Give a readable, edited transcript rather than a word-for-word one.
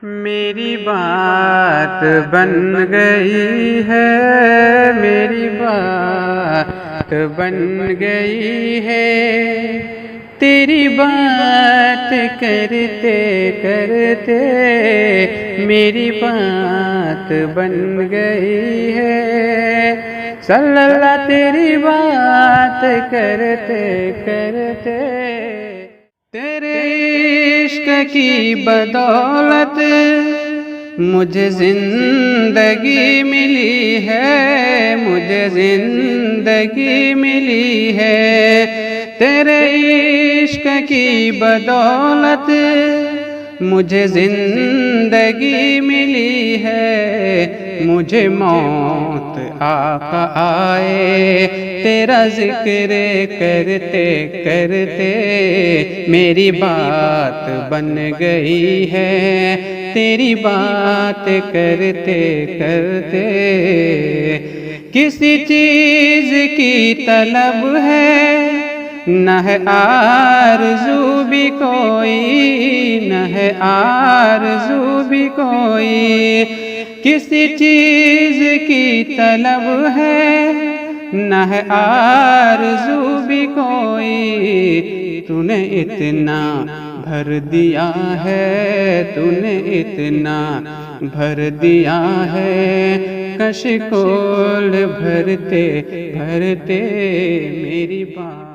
میری بات بن گئی ہے، میری بات بن گئی ہے، تیری بات کرتے کرتے میری بات بن گئی ہے، صلی اللہ تیری بات کرتے کرتے تیرے عشق کی بدولت مجھے زندگی ملی ہے، مجھے زندگی ملی ہے، تیرے عشق کی بدولت مجھے زندگی ملی ہے، مجھے موت آقا آئے تیرا ذکر کرتے کرتے میری بات بن گئی ہے، تیری بات کرتے کرتے کسی چیز کی طلب ہے نہ ہے آرزو بھی کوئی، نہ ہے آرزو بھی کوئی، کسی چیز کی طلب ہے نہ ہے آرزو بھی کوئی، تو نے اتنا بھر دیا ہے، تو نے اتنا بھر دیا ہے، کشکول بھرتے بھرتے میری بات